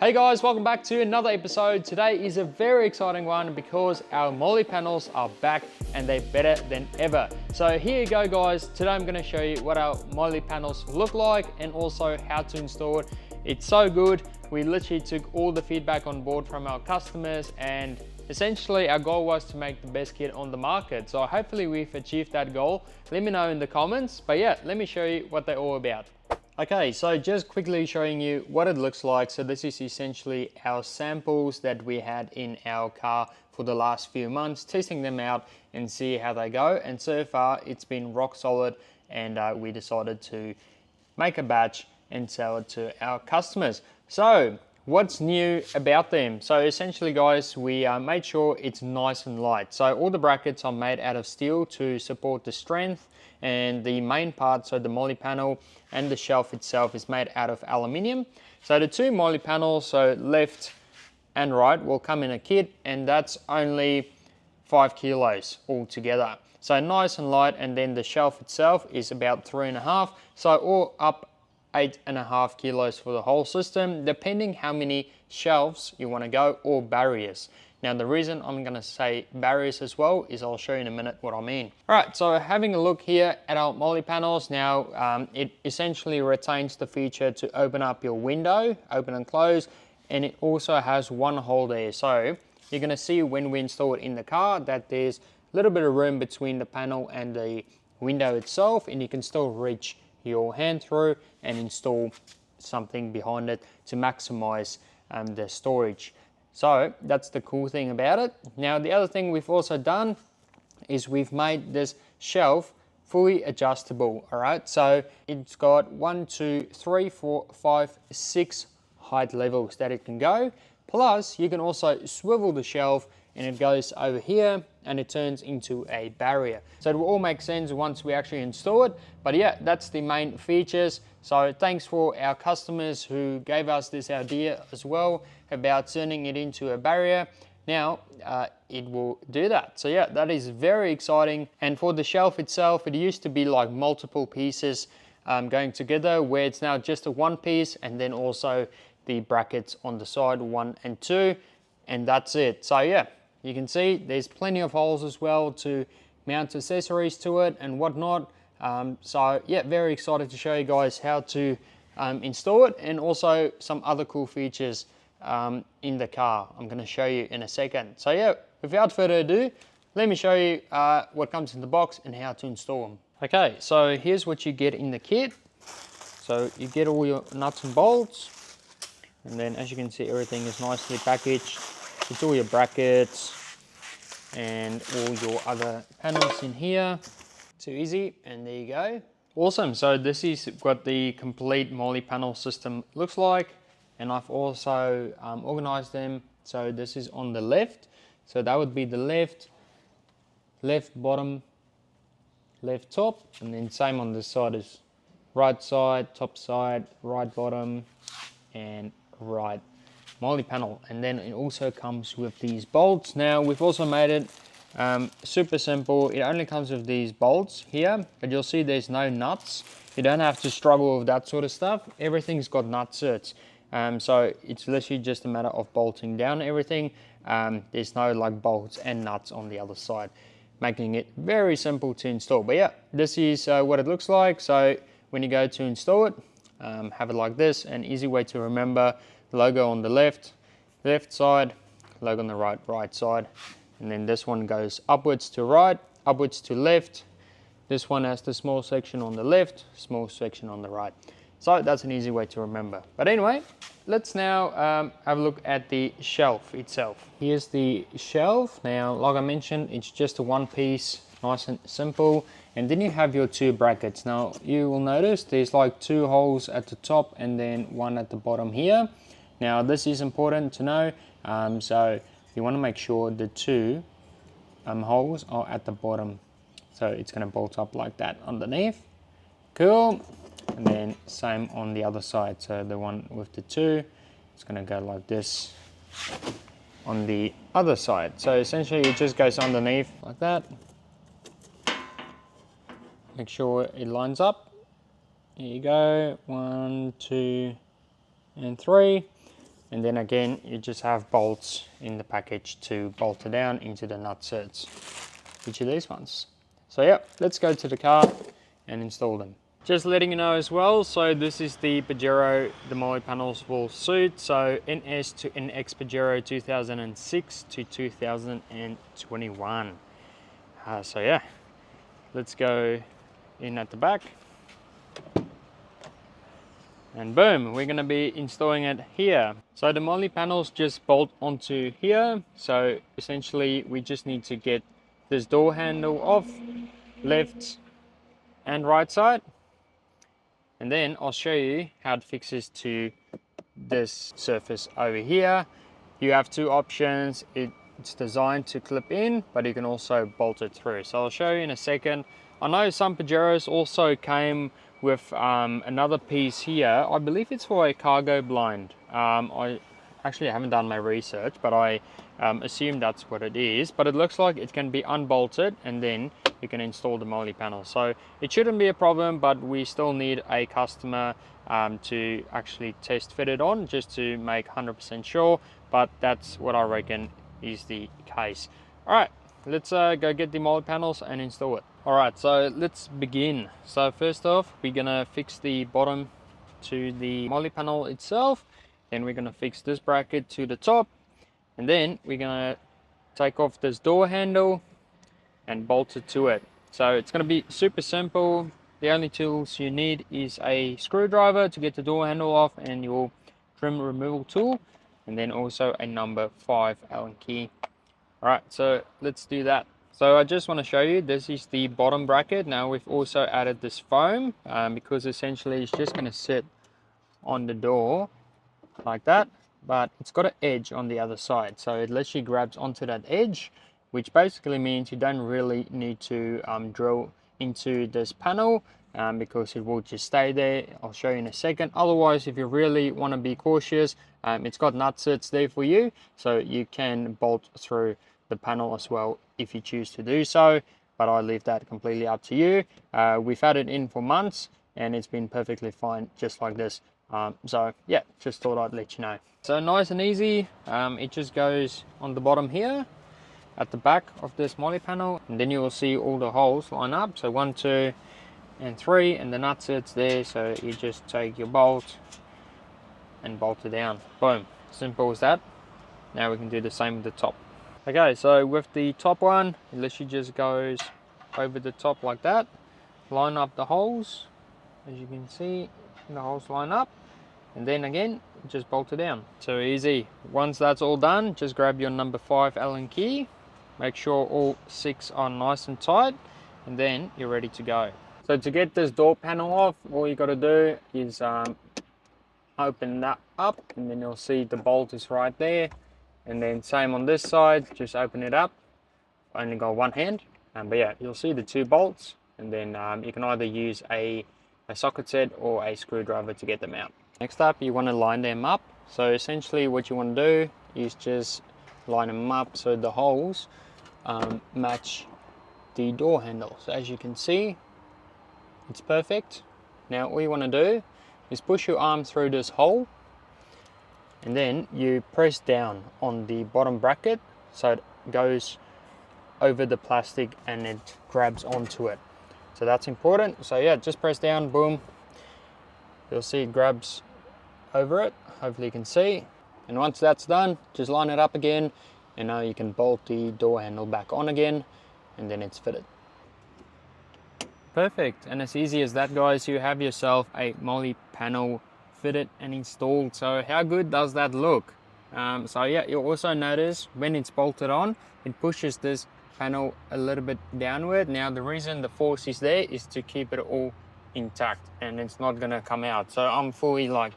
Hey guys, welcome back to another episode. Today is a very exciting one because our MOLLE panels are back and they're better than ever. So here you go guys, today I'm going to show you what our MOLLE panels look like and also how to install it. It's so good. We literally took all the feedback on board from our customers and essentially our goal was to make the best kit on the market. So hopefully we've achieved that goal. Let me know in the comments, but yeah, let me show you what they're all about. Okay, so just quickly showing you what it looks like. So this is essentially our samples that we had in our car for the last few months, testing them out and see how they go. And so far it's been rock solid, and we decided to make a batch and sell it to our customers. So what's new about them? So essentially guys, we made sure it's nice and light. So all the brackets are made out of steel to support the strength, and the main part, so the MOLLE panel and the shelf itself, is made out of aluminium. So the two MOLLE panels, so left and right, will come in a kit, and that's only 5 kilos altogether. So nice and light, and then the shelf itself is about 3.5, so all up 8.5 kilos for the whole system, depending how many shelves you want to go, or barriers. Now the reason I'm going to say barriers as well is I'll show you in a minute what I mean. Alright, so having a look here at our MOLLE panels now, it essentially retains the feature to open up your window, open and close, and it also has one hole there. So you're going to see when we install it in the car that there's a little bit of room between the panel and the window itself, and you can still reach your hand through and install something behind it to maximize the storage. So that's the cool thing about it. Now the other thing we've also done is we've made this shelf fully adjustable. All right, so it's got 1, 2, 3, 4, 5, 6 height levels that it can go. Plus you can also swivel the shelf and it goes over here and it turns into a barrier. So it will all make sense once we actually install it. But yeah, that's the main features. So thanks for our customers who gave us this idea as well about turning it into a barrier. Now it will do that. So yeah, that is very exciting. And for the shelf itself, it used to be like multiple pieces going together, where it's now just a one piece, and then also the brackets on the side, 1 and 2, and that's it. So yeah, you can see there's plenty of holes as well to mount accessories to it and whatnot. So yeah, very excited to show you guys how to install it, and also some other cool features in the car I'm going to show you in a second. So yeah, without further ado, let me show you what comes in the box and how to install them. Okay, so here's what you get in the kit. So you get all your nuts and bolts, and then as you can see, everything is nicely packaged. It's all your brackets and all your other panels in here. Too easy, and there you go. Awesome, so this is what the complete MOLLE panel system looks like, and I've also organized them. So this is on the left, so that would be the left bottom, left top, and then same on this side is right side, top side, right bottom, and right MOLLE panel. And then it also comes with these bolts. Now we've also made it super simple. It only comes with these bolts here, but you'll see there's no nuts. You don't have to struggle with that sort of stuff. Everything's got nut certs, so it's literally just a matter of bolting down everything. There's no like bolts and nuts on the other side, making it very simple to install. But yeah, this is what it looks like. So when you go to install it, have it like this. An easy way to remember: logo on the left side, logo on the right side. And then this one goes upwards to right, upwards to left. This one has the small section on the left, small section on the right. So that's an easy way to remember. But anyway, let's now have a look at the shelf itself. Here's the shelf. Now, like I mentioned, it's just a one piece, nice and simple. And then you have your two brackets. Now, you will notice there's like 2 holes at the top and then 1 at the bottom here. Now, this is important to know. So you want to make sure the 2 holes are at the bottom. So it's going to bolt up like that underneath. Cool. And then same on the other side. So the one with the 2, it's going to go like this on the other side. So essentially it just goes underneath like that. Make sure it lines up. Here you go, 1, 2, and 3. And then again, you just have bolts in the package to bolt it down into the nut certs, which are these ones. So yeah, let's go to the car and install them. Just letting you know as well, so this is the Pajero, the MOLLE panels will suit. So NS to NX Pajero 2006 to 2021. So yeah, let's go in at the back. And boom, we're going to be installing it here. So the MOLLE panels just bolt onto here. So essentially we just need to get this door handle off, left and right side. And then I'll show you how it fixes to this surface over here. You have two options. It's designed to clip in, but you can also bolt it through. So I'll show you in a second. I know some Pajeros also came with another piece here. I believe it's for a cargo blind. I actually haven't done my research, but I assume that's what it is. But it looks like it can be unbolted and then you can install the MOLLE panel. So it shouldn't be a problem, but we still need a customer to actually test fit it on just to make 100% sure. But that's what I reckon is the case. All right, let's go get the MOLLE panels and install it. All right, so let's begin. So first off, we're gonna fix the bottom to the MOLLE panel itself. Then we're gonna fix this bracket to the top. And then we're gonna take off this door handle and bolt it to it. So it's gonna be super simple. The only tools you need is a screwdriver to get the door handle off and your trim removal tool. And then also a number 5 Allen key. All right, so let's do that. So I just want to show you, this is the bottom bracket. Now we've also added this foam because essentially it's just going to sit on the door like that, but it's got an edge on the other side. So it literally grabs onto that edge, which basically means you don't really need to drill into this panel because it will just stay there. I'll show you in a second. Otherwise, if you really want to be cautious, it's got nut certs there for you, so you can bolt through the panel as well if you choose to do so, but I leave that completely up to you. We've had it in for months and it's been perfectly fine just like this. So yeah, just thought I'd let you know. So nice and easy, it just goes on the bottom here at the back of this MOLLE panel, and then you will see all the holes line up. So 1, 2 and 3, and the nut certs there. So you just take your bolt and bolt it down. Boom, simple as that. Now we can do the same with the top. Okay, so with the top one, it literally just goes over the top like that. Line up the holes, as you can see, the holes line up, and then again, just bolt it down. So easy. Once that's all done, just grab your number 5 Allen key, make sure all 6 are nice and tight, and then you're ready to go. So to get this door panel off, all you got to do is open that up, and then you'll see the bolt is right there. And then same on this side, just open it up. Only got one hand, but yeah, you'll see the 2 bolts, and then you can either use a socket set or a screwdriver to get them out. Next up, you want to line them up. So essentially what you want to do is just line them up so the holes match the door handle. So as you can see, it's perfect. Now all you want to do is push your arm through this hole, and then you press down on the bottom bracket so it goes over the plastic and it grabs onto it. So that's important. So yeah, just press down, boom. You'll see it grabs over it. Hopefully you can see. And once that's done, just line it up again, and now you can bolt the door handle back on again, and then it's fitted. Perfect, and as easy as that, guys, you have yourself a MOLLE panel fitted and installed. So how good does that look? So yeah, you'll also notice when it's bolted on, it pushes this panel a little bit downward. Now the reason the force is there is to keep it all intact and it's not gonna come out. So I'm fully like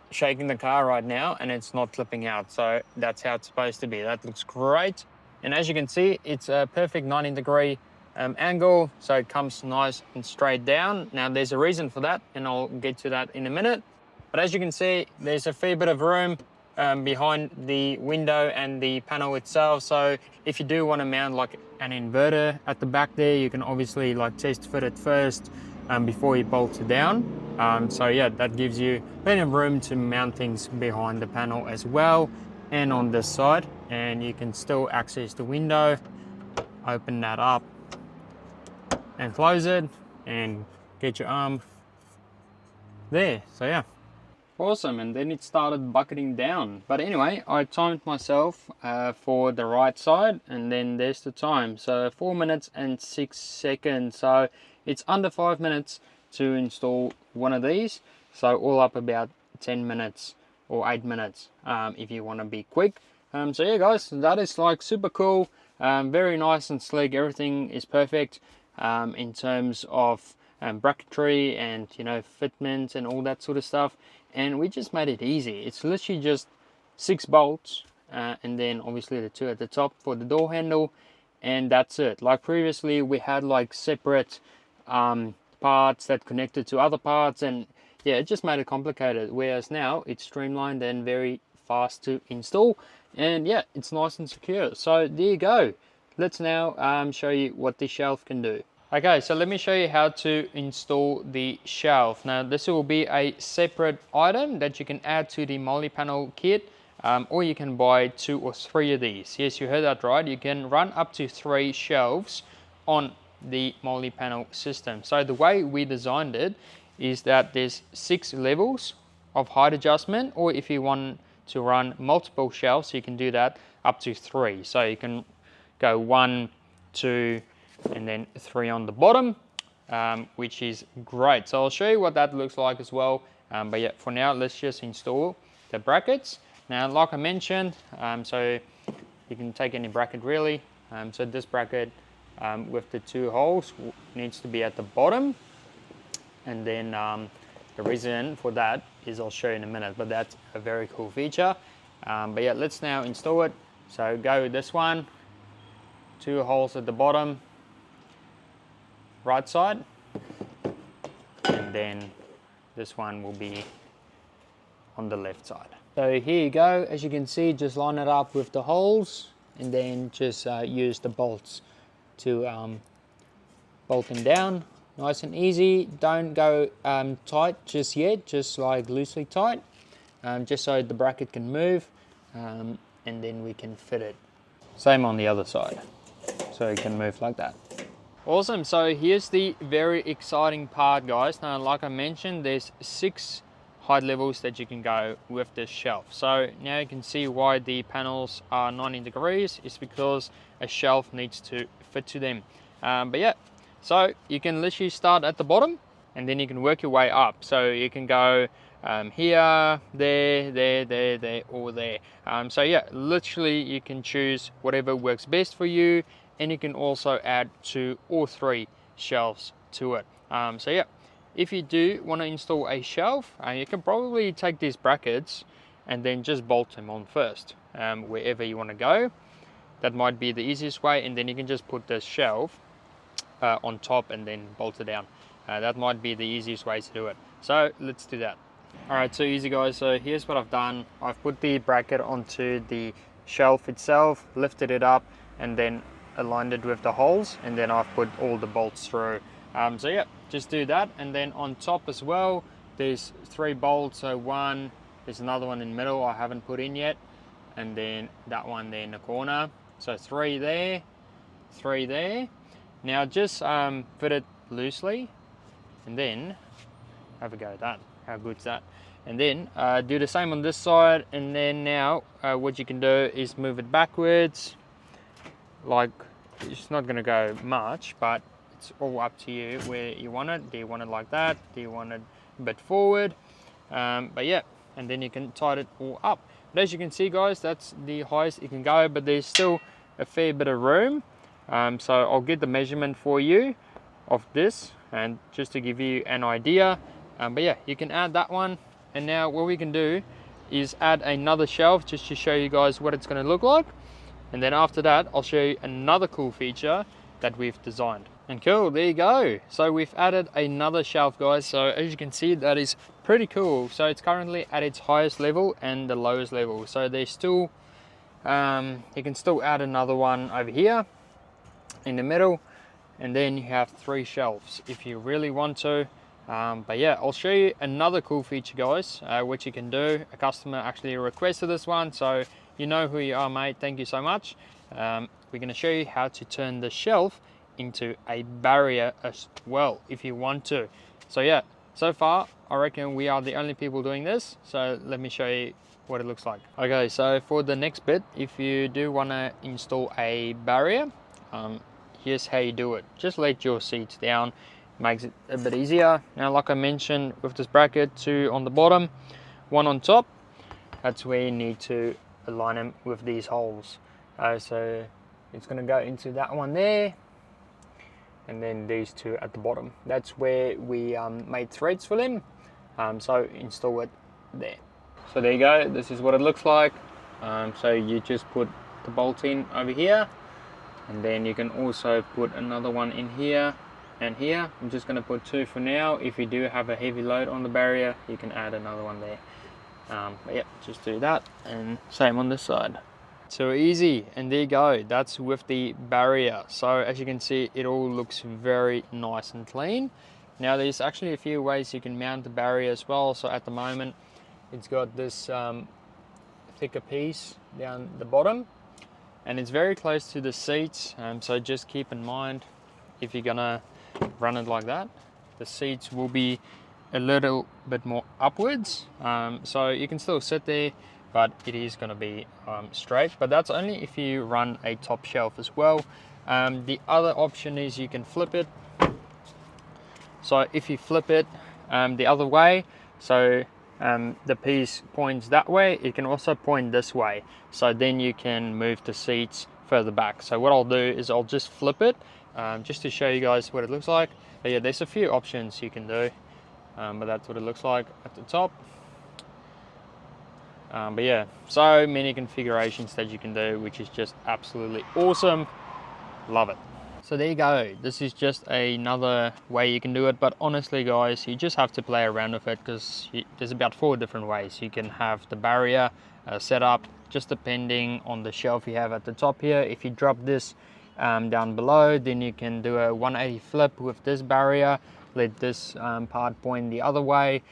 shaking the car right now and it's not clipping out. So that's how it's supposed to be. That looks great. And as you can see, it's a perfect 90-degree angle, so it comes nice and straight down. Now there's a reason for that, and I'll get to that in a minute. But as you can see, there's a fair bit of room behind the window and the panel itself. So if you do want to mount like an inverter at the back there, you can obviously like test fit it first before you bolt it down. So yeah, that gives you plenty of room to mount things behind the panel as well, and on this side, and you can still access the window, open that up and close it and get your arm there. So yeah, awesome. And then it started bucketing down, but anyway, I timed myself for the right side, and then there's the time, so 4 minutes and 6 seconds. So it's under 5 minutes to install one of these, so all up about 10 minutes or 8 minutes if you want to be quick. So yeah guys, that is like super cool, very nice and sleek. Everything is perfect in terms of bracketry and, you know, fitment and all that sort of stuff, and we just made it easy. It's literally just 6 bolts and then obviously the 2 at the top for the door handle, and that's it. Like previously we had like separate parts that connected to other parts, and yeah, it just made it complicated, whereas now it's streamlined and very fast to install, and yeah, it's nice and secure. So there you go. Let's now show you what the shelf can do. Okay, so let me show you how to install the shelf. Now this will be a separate item that you can add to the MOLLE panel kit, or you can buy 2 or 3 of these. Yes, you heard that right, you can run up to 3 shelves on the MOLLE panel system. So the way we designed it is that there's 6 levels of height adjustment, or if you want to run multiple shelves, you can do that up to 3. So you can go 1, 2, and then 3 on the bottom, which is great. So I'll show you what that looks like as well. But yeah, for now, let's just install the brackets. Now, like I mentioned, so you can take any bracket really. So this bracket with the 2 holes needs to be at the bottom, and then the reason for that is I'll show you in a minute, but that's a very cool feature. But yeah, let's now install it. So go with this one, 2 holes at the bottom, right side, and then this one will be on the left side. So here you go, as you can see, just line it up with the holes, and then just use the bolts to bolt them down. Nice and easy. Don't go tight just yet, just like loosely tight, just so the bracket can move, and then we can fit it. Same on the other side, so it can move like that. Awesome, so here's the very exciting part, guys. Now, like I mentioned, there's 6 height levels that you can go with this shelf. So now you can see why the panels are 90 degrees. It's because a shelf needs to fit to them. But yeah, so you can literally start at the bottom, and then you can work your way up. So you can go here, there, or there. So yeah, literally you can choose whatever works best for you, and you can also add 2 or 3 shelves to it. So yeah, if you do want to install a shelf, you can probably take these brackets and then just bolt them on first, wherever you want to go. That might be the easiest way, and then you can just put the shelf on top and then bolt it down. That might be the easiest way to do it. So let's do that. Alright, so easy guys, so here's what I've done. I've put the bracket onto the shelf itself, lifted it up, and then aligned it with the holes, and then I've put all the bolts through. So yeah, just do that, and then on top as well, there's 3 bolts. So one, there's another one in the middle I haven't put in yet, and then that one there in the corner. So 3 there, 3 there. Now just fit it loosely, and then have a go at that. How good's that? And then do the same on this side, and then now what you can do is move it backwards. Like, it's not going to go much, but it's all up to you where you want it. Do you want it like that? Do you want it a bit forward? But yeah, and then you can tie it all up. But as you can see guys, that's the highest it can go, but there's still a fair bit of room. So I'll get the measurement for you of this, and just to give you an idea. But yeah, you can add that one, and now what we can do is add another shelf just to show you guys what it's going to look like. And then after that, I'll show you another cool feature that we've designed. And cool, there you go. So we've added another shelf guys. So as you can see, that is pretty cool. So it's currently at its highest level and the lowest level. So there's still, you can still add another one over here in the middle. and then you have 3 shelves if you really want to. But yeah, I'll show you another cool feature, guys, which you can do. A customer actually requested this one, so you know who you are, mate. Thank you so much. We're going to show you how to turn the shelf into a barrier as well if you want to. So yeah, so far I reckon we are the only people doing this, so let me show you what it looks like. Okay, so for the next bit, if you do want to install a barrier, here's how you do it. Just let your seats down, makes it a bit easier. Now, like I mentioned, with this bracket, 2 on the bottom, 1 on top, that's where you need to align them with these holes. So it's going to go into that one there, and then these 2 at the bottom. That's where we made threads for them, so install it there. So there you go, this is what it looks like. So you just put the bolt in over here, and then you can also put another one in here and here. I'm just going to put 2 for now. If you do have a heavy load on the barrier, you can add another one there. But yeah, just do that, and same on this side. So easy, and there you go, that's with the barrier. So as you can see, it all looks very nice and clean. Now there's actually a few ways you can mount the barrier as well. So at the moment it's got this thicker piece down the bottom, and it's very close to the seats, so just keep in mind if you're gonna run it like that, the seats will be a little bit more upwards, so you can still sit there, but it is going to be straight. But that's only if you run a top shelf as well. The other option is you can flip it. So if you flip it the other way, so the piece points that way, it can also point this way, so then you can move the seats further back. So what I'll do is I'll just flip it just to show you guys what it looks like. But yeah, there's a few options you can do, but that's what it looks like at the top. But yeah, so many configurations that you can do, which is just absolutely awesome. Love it. So there you go, this is just another way you can do it. But honestly guys, you just have to play around with it, because there's about 4 different ways you can have the barrier set up, just depending on the shelf you have at the top here. If you drop this down below, then you can do a 180 flip with this barrier, let this part point the other way.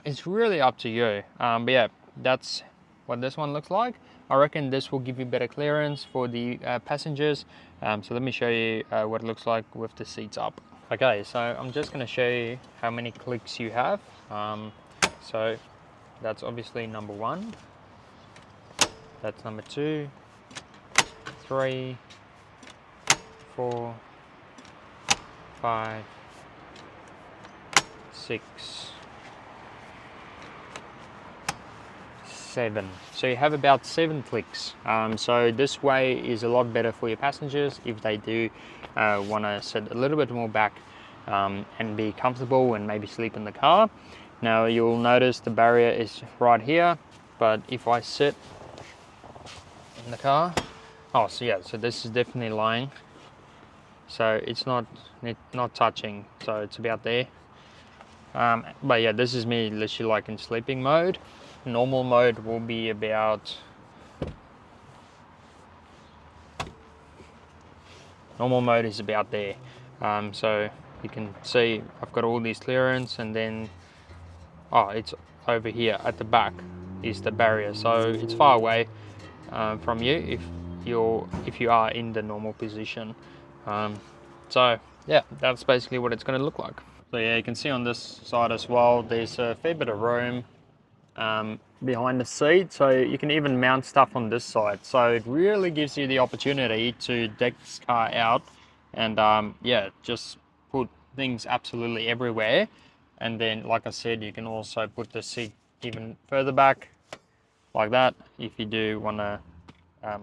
It's really up to you, but yeah, that's what this one looks like. I reckon this will give you better clearance for the passengers. So let me show you what it looks like with the seats up. Okay, so I'm just going to show you how many clicks you have. So that's obviously number 1, that's number 2, 3, 4, 5, 6, 7. So you have about 7 clicks. So this way is a lot better for your passengers if they do want to sit a little bit more back and be comfortable and maybe sleep in the car. Now you'll notice the barrier is right here, but if I sit in the car, oh, so yeah, so this is definitely lying, so it's not touching, so it's about there. But yeah, this is me literally like in sleeping mode. Normal mode will be about, normal mode is about there. So you can see I've got all these clearance, and then it's over here at the back is the barrier, so it's far away from you if you are in the normal position. So yeah, that's basically what it's going to look like. So yeah, you can see on this side as well, there's a fair bit of room behind the seat, so you can even mount stuff on this side. So it really gives you the opportunity to deck this car out and yeah, just put things absolutely everywhere. And then, like I said, you can also put the seat even further back like that if you do want to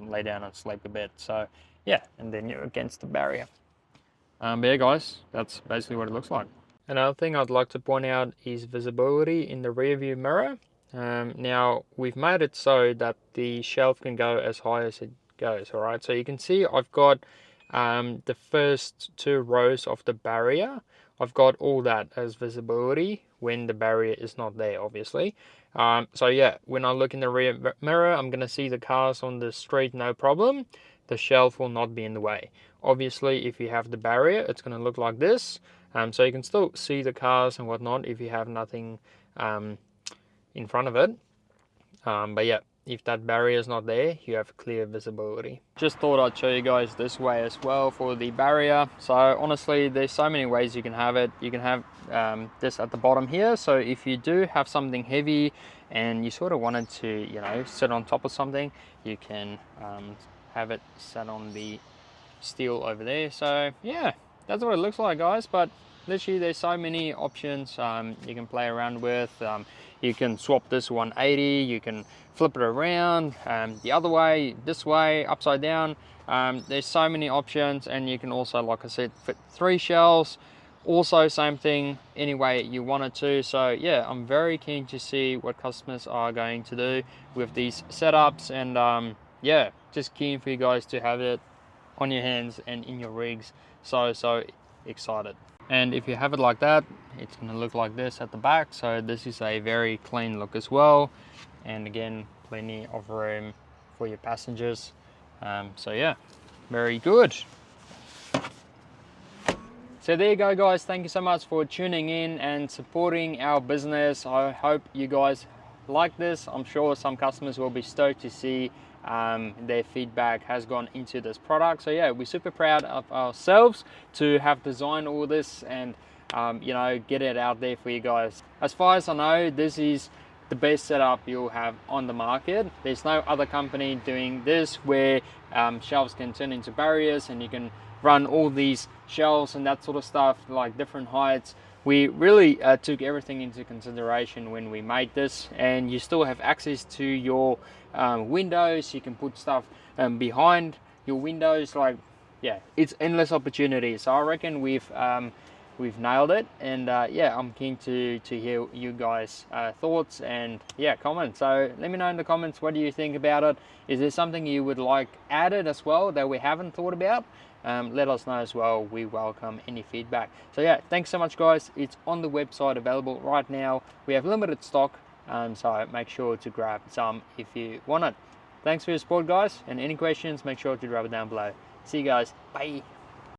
lay down and sleep a bit. So yeah, and then you're against the barrier. But yeah guys, that's basically what it looks like. Another thing I'd like to point out is visibility in the rear view mirror. Now we've made it so that the shelf can go as high as it goes. All right, so you can see I've got the first 2 rows of the barrier. I've got all that as visibility when the barrier is not there, obviously. So yeah, when I look in the rear mirror, I'm gonna see the cars on the street, no problem. the shelf will not be in the way. Obviously, if you have the barrier, it's going to look like this. So you can still see the cars and whatnot if you have nothing in front of it. But yeah, if that barrier is not there, you have clear visibility. Just thought I'd show you guys this way as well for the barrier. So honestly, there's so many ways you can have it. You can have this at the bottom here. So if you do have something heavy and you sort of wanted to, you know, sit on top of something, you can have it set on the steel over there. So yeah, that's what it looks like, guys. But literally there's so many options you can play around with. You can swap this 180, you can flip it around the other way, this way, upside down. There's so many options, and you can also, like I said, fit 3 shelves. Also same thing any way you wanted to. So yeah, I'm very keen to see what customers are going to do with these setups, and yeah, just keen for you guys to have it on your hands and in your rigs. So excited. And if you have it like that, it's going to look like this at the back. So this is a very clean look as well, and again, plenty of room for your passengers. So yeah, very good. So there you go, guys. Thank you so much for tuning in and supporting our business. I hope you guys like this. I'm sure some customers will be stoked to see their feedback has gone into this product. So yeah, we're super proud of ourselves to have designed all this and you know, get it out there for you guys. As far as I know, this is the best setup you'll have on the market. There's no other company doing this where shelves can turn into barriers and you can run all these shelves and that sort of stuff, like different heights. We really took everything into consideration when we made this, and you still have access to your windows. You can put stuff behind your windows. Like, yeah, it's endless opportunities. So I reckon we've nailed it, and yeah, I'm keen to hear you guys thoughts and yeah, comments. So let me know in the comments, what do you think about it? Is there something you would like added as well that we haven't thought about? Let us know as well. We welcome any feedback. So yeah, thanks so much, guys. It's on the website, available right now. We have limited stock, so make sure to grab some if you want it. Thanks for your support, guys, and any questions, make sure to drop it down below. See you guys. Bye.